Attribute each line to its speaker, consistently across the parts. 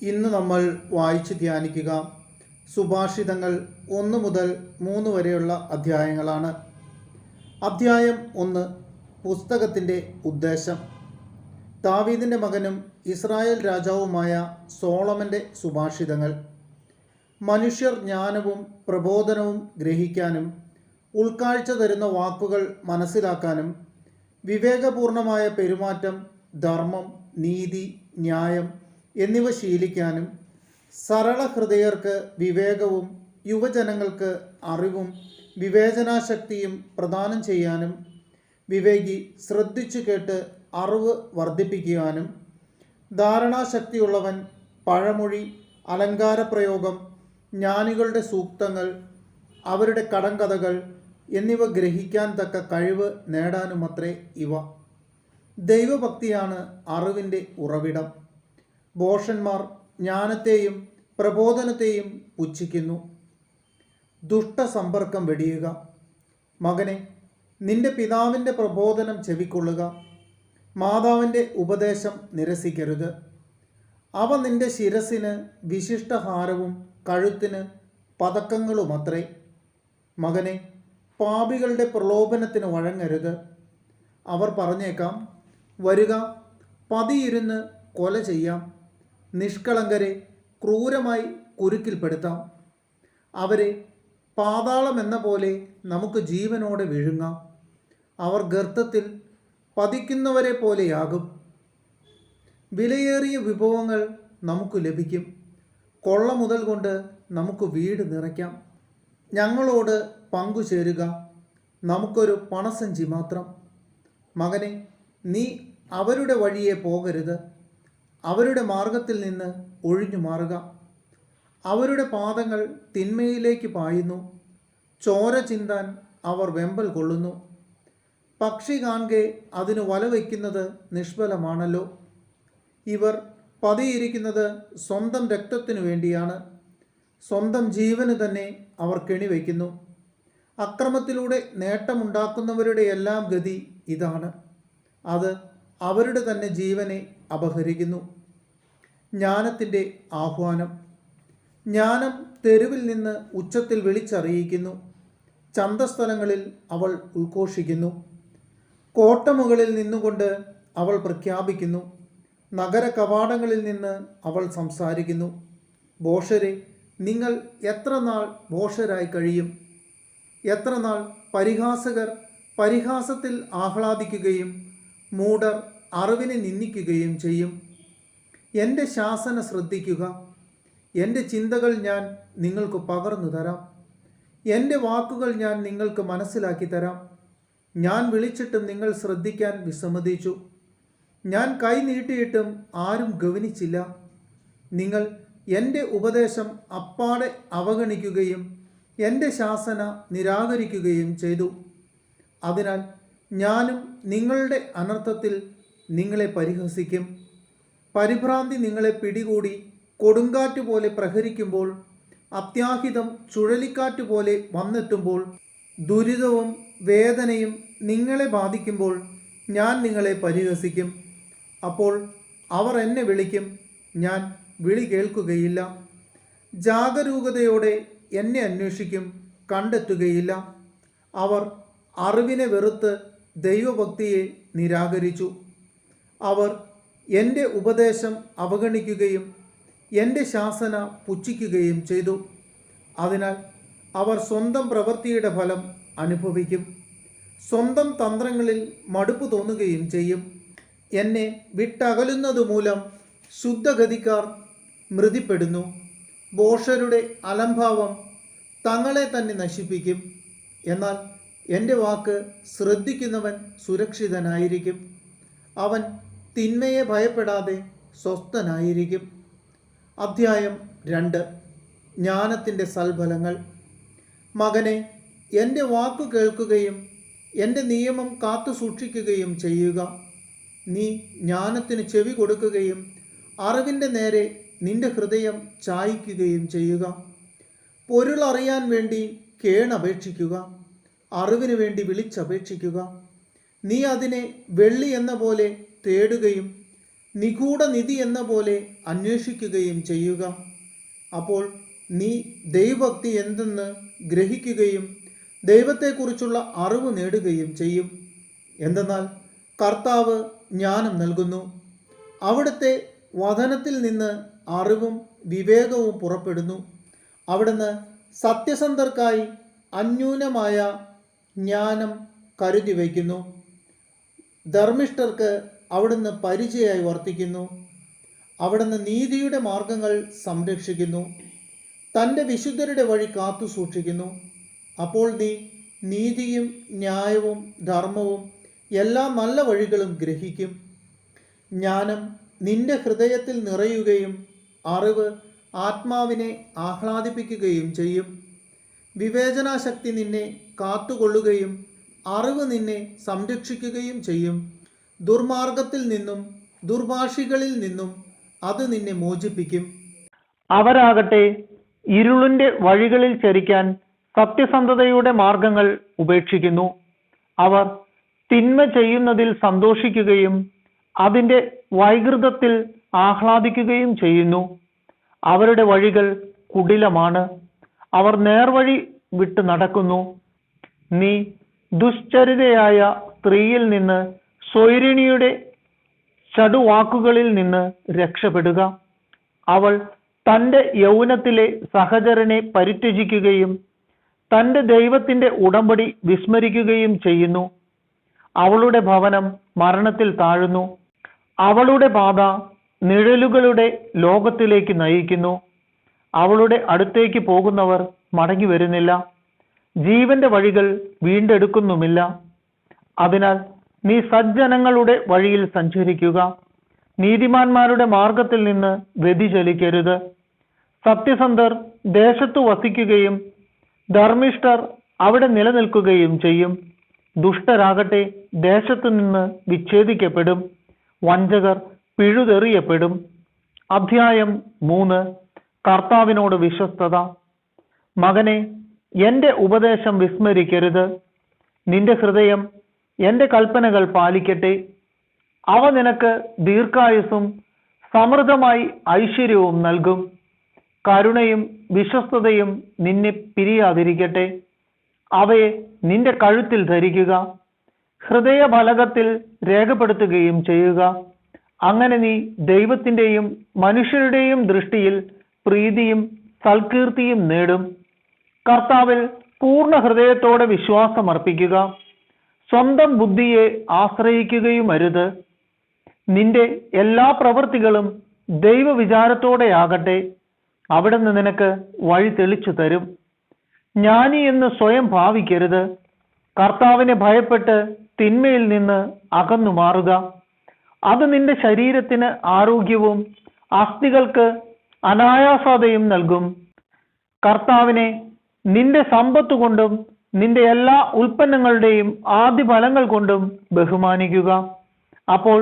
Speaker 1: ഇന്ന് നമ്മൾ വായിച്ച് ധ്യാനിക്കുക സുഭാഷിതങ്ങൾ 1 മുതൽ 3 വരെയുള്ള അധ്യായങ്ങളാണ്. അധ്യായം 1. പുസ്തകത്തിൻ്റെ ഉദ്ദേശം. ദാവീദിൻ്റെ മകനും ഇസ്രായേൽ രാജാവുമായ സോളമൻ്റെ സുഭാഷിതങ്ങൾ. മനുഷ്യർ ജ്ഞാനവും പ്രബോധനവും ഗ്രഹിക്കാനും ഉൾക്കാഴ്ച തരുന്ന വാക്കുകൾ മനസ്സിലാക്കാനും വിവേകപൂർണമായ പെരുമാറ്റം, ധർമ്മം, നീതി, ന്യായം എന്നിവ ശീലിക്കാനും സരളഹൃദയർക്ക് വിവേകവും യുവജനങ്ങൾക്ക് അറിവും വിവേചനാശക്തിയും പ്രദാനം ചെയ്യാനും വിവേകി ശ്രദ്ധിച്ചു കേട്ട് അറിവ് വർദ്ധിപ്പിക്കുവാനും ധാരണാശക്തിയുള്ളവൻ പഴമൊഴി, അലങ്കാരപ്രയോഗം, ജ്ഞാനികളുടെ സൂക്തങ്ങൾ, അവരുടെ കടങ്കഥകൾ എന്നിവ ഗ്രഹിക്കാൻ തക്ക കഴിവ് നേടാനുമത്രേ ഇവ. ദൈവഭക്തിയാണ് അറിവിൻ്റെ ഉറവിടം. ഭോഷന്മാർ ജ്ഞാനത്തെയും പ്രബോധനത്തെയും പുച്ഛിക്കുന്നു. ദുഷ്ടസമ്പർക്കം വെടിയുക. മകനെ, നിന്റെ പിതാവിൻ്റെ പ്രബോധനം ചെവിക്കൊള്ളുക. മാതാവിൻ്റെ ഉപദേശം നിരസിക്കരുത്. അവ നിന്റെ ശിരസിന് വിശിഷ്ടഹാരവും കഴുത്തിന് പതക്കങ്ങളുമത്രേ. മകനെ, പാപികളുടെ പ്രലോഭനത്തിന് വഴങ്ങരുത്. അവർ പറഞ്ഞേക്കാം, വരുക, പതിയിരുന്ന് കൊല ചെയ്യാം, നിഷ്കളങ്കരെ ക്രൂരമായി കുരുക്കിൽപ്പെടുത്താം, അവരെ പാതാളമെന്ന പോലെ നമുക്ക് ജീവനോടെ വിഴുങ്ങാം, അവർ ഗർത്തത്തിൽ പതിക്കുന്നവരെ പോലെയാകും. വിലയേറിയ വിഭവങ്ങൾ നമുക്ക് ലഭിക്കും, കൊള്ള മുതൽ കൊണ്ട് നമുക്ക് വീട് നിറയ്ക്കാം. ഞങ്ങളോട് പങ്കുചേരുക, നമുക്കൊരു പണസഞ്ചി മാത്രം. മകനെ, നീ അവരുടെ വഴിയെ പോകരുത്, അവരുടെ മാർഗത്തിൽ നിന്ന് ഒഴിഞ്ഞു മാറുക. അവരുടെ പാദങ്ങൾ തിന്മയിലേക്ക് പായുന്നു, ചോര ചിന്താൻ അവർ വെമ്പൽ കൊള്ളുന്നു. പക്ഷി കാൺകെ അതിന് വല വയ്ക്കുന്നത് നിഷ്ഫലമാണല്ലോ. ഇവർ പതിയിരിക്കുന്നത് സ്വന്തം രക്തത്തിനു വേണ്ടിയാണ്, സ്വന്തം ജീവന് തന്നെ അവർ കെണിവയ്ക്കുന്നു. അക്രമത്തിലൂടെ നേട്ടമുണ്ടാക്കുന്നവരുടെ എല്ലാം ഗതി ഇതാണ്, അത് അവരുടെ തന്നെ ജീവനെ അപഹരിക്കുന്നു. ജ്ഞാനത്തിൻ്റെ ആഹ്വാനം. ജ്ഞാനം തെരുവിൽ നിന്ന് ഉച്ചത്തിൽ വിളിച്ചറിയിക്കുന്നു, ചന്തസ്ഥലങ്ങളിൽ അവൾ ഉദ്ഘോഷിക്കുന്നു. കോട്ടമുകളിൽ നിന്നുകൊണ്ട് അവൾ പ്രഖ്യാപിക്കുന്നു, നഗര കവാടങ്ങളിൽ നിന്ന് അവൾ സംസാരിക്കുന്നു. ഭോഷരെ, നിങ്ങൾ എത്ര നാൾ ഭോഷരായി കഴിയും? എത്ര നാൾ പരിഹാസകർ പരിഹാസത്തിൽ ആഹ്ലാദിക്കുകയും മൂഢർ അറിവിനെ നിന്ദിക്കുകയും ചെയ്യും? എൻ്റെ ശാസന ശ്രദ്ധിക്കുക, എൻ്റെ ചിന്തകൾ ഞാൻ നിങ്ങൾക്ക് പകർന്നു തരാം, എൻ്റെ വാക്കുകൾ ഞാൻ നിങ്ങൾക്ക് മനസ്സിലാക്കി തരാം. ഞാൻ വിളിച്ചിട്ടും നിങ്ങൾ ശ്രദ്ധിക്കാൻ വിസമ്മതിച്ചു, ഞാൻ കൈ നീട്ടിയിട്ടും ആരും ഗവനിച്ചില്ല. നിങ്ങൾ എൻ്റെ ഉപദേശം അപ്പാടെ അവഗണിക്കുകയും എൻ്റെ ശാസന നിരാകരിക്കുകയും ചെയ്തു. അതിനാൽ ഞാനും നിങ്ങളുടെ അനർത്ഥത്തിൽ നിങ്ങളെ പരിഹസിക്കും. പരിഭ്രാന്തി നിങ്ങളെ പിടികൂടി കൊടുങ്കാറ്റ് പോലെ പ്രഹരിക്കുമ്പോൾ, അത്യാഹിതം ചുഴലിക്കാറ്റ് പോലെ വന്നെത്തുമ്പോൾ, ദുരിതവും വേദനയും നിങ്ങളെ ബാധിക്കുമ്പോൾ ഞാൻ നിങ്ങളെ പരിഹസിക്കും. അപ്പോൾ അവർ എന്നെ വിളിക്കും, ഞാൻ വിളി കേൾക്കുകയില്ല. ജാഗരൂകതയോടെ എന്നെ അന്വേഷിക്കും, കണ്ടെത്തുകയില്ല. അവർ അറിവിനെ വെറുത്ത് ദൈവഭക്തിയെ നിരാകരിച്ചു. അവർ എൻ്റെ ഉപദേശം അവഗണിക്കുകയും എൻ്റെ ശാസന പുച്ഛിക്കുകയും ചെയ്തു. അതിനാൽ അവർ സ്വന്തം പ്രവൃത്തിയുടെ ഫലം അനുഭവിക്കും, സ്വന്തം തന്ത്രങ്ങളിൽ മടുപ്പ് തോന്നുകയും ചെയ്യും. എന്നെ വിട്ടകലുന്നതുമൂലം ശുദ്ധഗതിക്കാർ മൃതിപ്പെടുന്നു. ഭോഷരുടെ അലംഭാവം തങ്ങളെ തന്നെ നശിപ്പിക്കും. എന്നാൽ എൻ്റെ വാക്ക് ശ്രദ്ധിക്കുന്നവൻ സുരക്ഷിതനായിരിക്കും, അവൻ തിന്മയെ ഭയപ്പെടാതെ സ്വസ്ഥനായിരിക്കും. അധ്യായം 2. ജ്ഞാനത്തിൻ്റെ സൽഫലങ്ങൾ. മകനെ, എൻ്റെ വാക്കു കേൾക്കുകയും എൻ്റെ നിയമം കാത്തു സൂക്ഷിക്കുകയും ചെയ്യുക. നീ ജ്ഞാനത്തിന് ചെവി കൊടുക്കുകയും അറിവിൻ്റെ നേരെ നിന്റെ ഹൃദയം ചായ്ക്കുകയും ചെയ്യുക. പൊരുളറിയാൻ വേണ്ടി കേണപേക്ഷിക്കുക, അറിവിനു വേണ്ടി വിളിച്ചപേക്ഷിക്കുക. നീ അതിനെ വെള്ളി എന്ന പോലെ തേടുകയും നിഗൂഢ നിധി എന്ന പോലെ അന്വേഷിക്കുകയും ചെയ്യുക. അപ്പോൾ നീ ദൈവഭക്തി എന്തെന്ന് ഗ്രഹിക്കുകയും ദൈവത്തെക്കുറിച്ചുള്ള അറിവ് നേടുകയും ചെയ്യും. എന്തെന്നാൽ കർത്താവ് ജ്ഞാനം നൽകുന്നു. അവിടുത്തെ വചനത്തിൽ നിന്ന് അറിവും വിവേകവും പുറപ്പെടുന്നു. അവിടുന്ന് സത്യസന്ധർക്കായി അന്യൂനമായ ജ്ഞാനം കരുതി വയ്ക്കുന്നു. ധർമ്മിഷ്ഠർക്ക് അവിടുന്ന് പരിചയമായി വർത്തിക്കുന്നു. അവിടുന്ന് നീതിയുടെ മാർഗങ്ങൾ സംരക്ഷിക്കുന്നു. തൻ്റെ വിശുദ്ധരുടെ വഴി കാത്തു സൂക്ഷിക്കുന്നു. അപ്പോൾ നീ നീതിയും ന്യായവും ധർമ്മവും എല്ലാ നല്ല വഴികളും ഗ്രഹിക്കും. ജ്ഞാനം നിന്റെ ഹൃദയത്തിൽ നിറയുകയും അറിവ് ആത്മാവിനെ ആഹ്ലാദിപ്പിക്കുകയും ചെയ്യും. വിവേചനാശക്തി നിന്നെ കാത്തുകൊള്ളുകയും അറിവ് നിന്നെ സംരക്ഷിക്കുകയും ചെയ്യും. ദുർമാർഗത്തിൽ നിന്നും ദുർഭാഷികളിൽ നിന്നും അത് നിന്നെ മോചിപ്പിക്കും.
Speaker 2: അവരാകട്ടെ ഇരുളിന്റെ വഴികളിൽ ചരിക്കാൻ സത്യസന്ധതയുടെ മാർഗങ്ങൾ ഉപേക്ഷിക്കുന്നു. അവർ തിന്മ ചെയ്യുന്നതിൽ സന്തോഷിക്കുകയും അതിൻ്റെ വൈകൃതത്തിൽ ആഹ്ലാദിക്കുകയും ചെയ്യുന്നു. അവരുടെ വഴികൾ കുടിലമാണ്. അവർ നേർവഴി വിട്ടു നടക്കുന്നു. നീ ദുശ്ചരിതയായ സ്ത്രീയിൽ നിന്ന്, സ്വൈരിണിയുടെ ചടുവാക്കുകളിൽ നിന്ന് രക്ഷപ്പെടുക. അവൾ തൻ്റെ യൗവനത്തിലെ സഹചരനെ പരിത്യജിക്കുകയും തൻ്റെ ദൈവത്തിൻ്റെ ഉടമ്പടി വിസ്മരിക്കുകയും ചെയ്യുന്നു. അവളുടെ ഭവനം മരണത്തിൽ താഴുന്നു. അവളുടെ പാത നിഴലുകളുടെ ലോകത്തിലേക്ക് നയിക്കുന്നു. അവളുടെ അടുത്തേക്ക് പോകുന്നവർ മടങ്ങി വരുന്നില്ല. ജീവന്റെ വഴികൾ വീണ്ടെടുക്കുന്നുമില്ല. അതിനാൽ നീ സജ്ജനങ്ങളുടെ വഴിയിൽ സഞ്ചരിക്കുക. നീതിമാന്മാരുടെ മാർഗത്തിൽ നിന്ന് വ്യതിചലിക്കരുത്. സത്യസന്ധർ ദേശത്തു വസിക്കുകയും ധർമ്മിഷ്ഠർ അവിടെ നിലനിൽക്കുകയും ചെയ്യും. ദുഷ്ടരാകട്ടെ ദേശത്തു നിന്ന് വിച്ഛേദിക്കപ്പെടും. വഞ്ചകർ പിഴുതെറിയപ്പെടും. അധ്യായം 3. കർത്താവിനോട് വിശ്വസ്തത. മകനെ, എൻ്റെ ഉപദേശം വിസ്മരിക്കരുത്. നിന്റെ ഹൃദയം എൻ്റെ കൽപ്പനകൾ പാലിക്കട്ടെ. അവ നിനക്ക് ദീർഘായുസ്സും സമൃദ്ധമായി ഐശ്വര്യവും നൽകും. കരുണയും വിശ്വസ്തതയും നിന്നെ പിരിയാതിരിക്കട്ടെ. അവയെ നിന്റെ കഴുത്തിൽ ധരിക്കുക. ഹൃദയഫലകത്തിൽ രേഖപ്പെടുത്തുകയും ചെയ്യുക. അങ്ങനെ നീ ദൈവത്തിൻ്റെയും മനുഷ്യരുടെയും ദൃഷ്ടിയിൽ പ്രീതിയും സൽകീർത്തിയും നേടും. കർത്താവിൽ പൂർണ്ണ ഹൃദയത്തോടെ വിശ്വാസമർപ്പിക്കുക. സ്വന്തം ബുദ്ധിയെ ആശ്രയിക്കുകയുമരുത്. നിന്റെ എല്ലാ പ്രവൃത്തികളും ദൈവവിചാരത്തോടെയാകട്ടെ. അവിടുന്ന് നിനക്ക് വഴി തെളിച്ചു തരും. ജ്ഞാനി എന്ന് സ്വയം ഭാവിക്കരുത്. കർത്താവിനെ ഭയപ്പെട്ട് തിന്മയിൽ നിന്ന് അകന്നു മാറുക. അത് നിന്റെ ശരീരത്തിന് ആരോഗ്യവും അസ്ഥികൾക്ക് അനായാസതയും നൽകും. കർത്താവിനെ നിന്റെ സമ്പത്ത് കൊണ്ടും നിന്റെ എല്ലാ ഉൽപ്പന്നങ്ങളുടെയും ആദ്യ ഫലങ്ങൾ കൊണ്ടും ബഹുമാനിക്കുക. അപ്പോൾ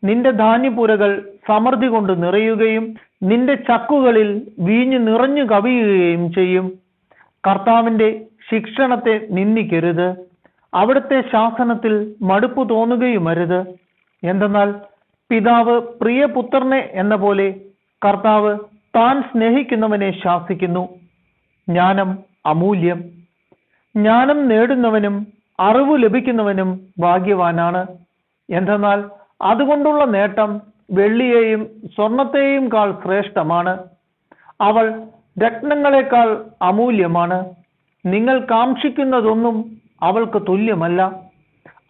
Speaker 2: നിന്റെ ധാന്യപ്പുരകൾ സമൃദ്ധി കൊണ്ട് നിറയുകയും നിന്റെ ചക്കുകളിൽ വീഞ്ഞ് നിറഞ്ഞു കവിയുകയും ചെയ്യും. കർത്താവിൻ്റെ ശിക്ഷണത്തെ നിന്ദിക്കരുത്. അവിടുത്തെ ശാസനത്തിൽ മടുപ്പ് തോന്നുകയുമരുത്. എന്തെന്നാൽ പിതാവ് പ്രിയപുത്രനെ എന്ന പോലെ കർത്താവ് താൻ സ്നേഹിക്കുന്നവനെ ശാസിക്കുന്നു. ജ്ഞാനം അമൂല്യം. ജ്ഞാനം നേടുന്നവനും അറിവ് ലഭിക്കുന്നവനും ഭാഗ്യവാനാണ്. എന്തെന്നാൽ അതുകൊണ്ടുള്ള നേട്ടം വെള്ളിയെയും സ്വർണത്തെയും കാൾ ശ്രേഷ്ഠമാണ്. അവൾ രത്നങ്ങളെക്കാൾ അമൂല്യമാണ്. നിങ്ങൾ കാക്ഷിക്കുന്നതൊന്നും അവൾക്ക് തുല്യമല്ല.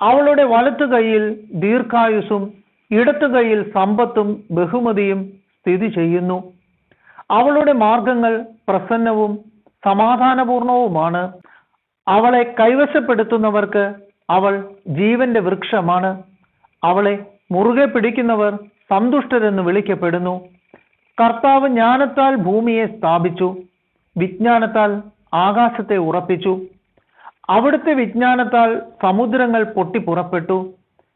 Speaker 2: അവളുടെ വലത്തു കൈയിൽ ദീർഘായുസ്സും ഇടത്തു കൈയിൽ സമ്പത്തും ബഹുമതിയും സ്ഥിതി ചെയ്യുന്നു. അവളുടെ മാർഗങ്ങൾ പ്രസന്നവും സമാധാനപൂർണവുമാണ്. അവളെ കൈവശപ്പെടുത്തുന്നവർക്ക് അവൾ ജീവന്റെ വൃക്ഷമാണ്. അവളെ മുറുകെ പിടിക്കുന്നവർ സന്തുഷ്ടരെന്ന് വിളിക്കപ്പെടുന്നു. കർത്താവ് ജ്ഞാനത്താൽ ഭൂമിയെ സ്ഥാപിച്ചു. വിജ്ഞാനത്താൽ ആകാശത്തെ ഉറപ്പിച്ചു. അവിടുത്തെ വിജ്ഞാനത്താൽ സമുദ്രങ്ങൾ പൊട്ടിപ്പുറപ്പെട്ടു.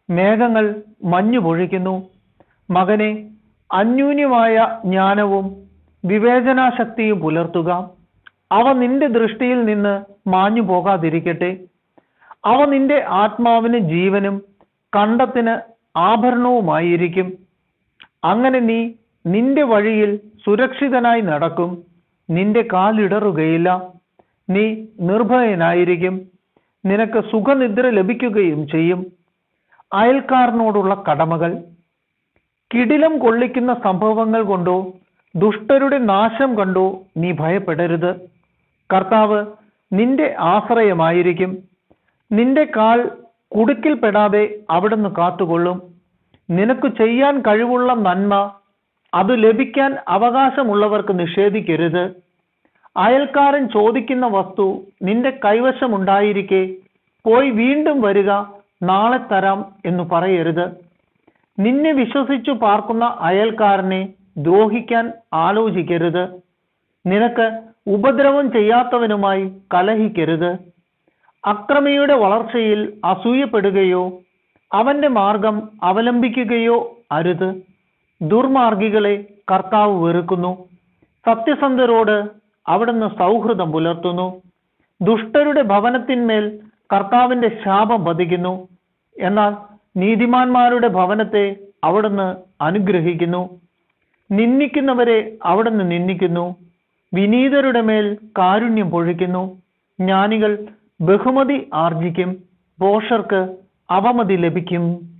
Speaker 2: മേഘങ്ങൾ മഞ്ഞു പൊഴിക്കുന്നു. മകനെ, അന്യൂന്യമായ ജ്ഞാനവും വിവേചനാശക്തിയും പുലർത്തുക. അവ നിന്റെ ദൃഷ്ടിയിൽ നിന്ന് മാഞ്ഞു പോകാതിരിക്കട്ടെ. അവ നിന്റെ ആത്മാവിന് ജീവനും കണ്ടത്തിന് ആഭരണവുമായിരിക്കും. അങ്ങനെ നീ നിന്റെ വഴിയിൽ സുരക്ഷിതനായി നടക്കും, നിന്റെ കാലിടറുകയില്ല. നീ നിർഭയനായിരിക്കും, നിനക്ക് സുഖനിദ്ര ലഭിക്കുകയും ചെയ്യും. അയൽക്കാരനോടുള്ള കടമകൾ. കിടിലം കൊള്ളിക്കുന്ന സംഭവങ്ങൾ കൊണ്ടോ ദുഷ്ടരുടെ നാശം കണ്ടോ നീ ഭയപ്പെടരുത്. കർത്താവ് നിന്റെ ആശ്രയമായിരിക്കും. നിന്റെ കാൽ കുടുക്കിൽപ്പെടാതെ അവിടുന്ന് കാത്തുകൊള്ളും. നിനക്ക് ചെയ്യാൻ കഴിവുള്ള നന്മ അത് ലഭിക്കാൻ അവകാശമുള്ളവർക്ക് നിഷേധിക്കരുത്. അയൽക്കാരൻ ചോദിക്കുന്ന വസ്തു നിന്റെ കൈവശമുണ്ടായിരിക്കെ പോയി വീണ്ടും വരിക, നാളെ തരാം എന്ന് പറയരുത്. നിന്നെ വിശ്വസിച്ചു പാർക്കുന്ന അയൽക്കാരനെ ദ്രോഹിക്കാൻ ആലോചിക്കരുത്. നിനക്ക് ഉപദ്രവം ചെയ്യാത്തവനുമായി കലഹിക്കരുത്. അക്രമിയുടെ വളർച്ചയിൽ അസൂയപ്പെടുകയോ അവന്റെ മാർഗം അവലംബിക്കുകയോ അരുത്. ദുർമാർഗികളെ കർത്താവ് വെറുക്കുന്നു, സത്യസന്ധരോട് അവിടുന്ന് സൗഹൃദം പുലർത്തുന്നു. ദുഷ്ടരുടെ ഭവനത്തിന്മേൽ കർത്താവിന്റെ ശാപം പതിക്കുന്നു, എന്നാൽ നീതിമാന്മാരുടെ ഭവനത്തെ അവിടുന്ന് അനുഗ്രഹിക്കുന്നു. നിന്ദിക്കുന്നവരെ അവിടുന്ന് നിന്ദിക്കുന്നു, വിനീതരുടെ മേൽ കാരുണ്യം പൊഴിക്കുന്നു. ജ്ഞാനികൾ ബഹുമതി ആർജിക്കും, ഭോഷർക്ക് അവമതി ലഭിക്കും.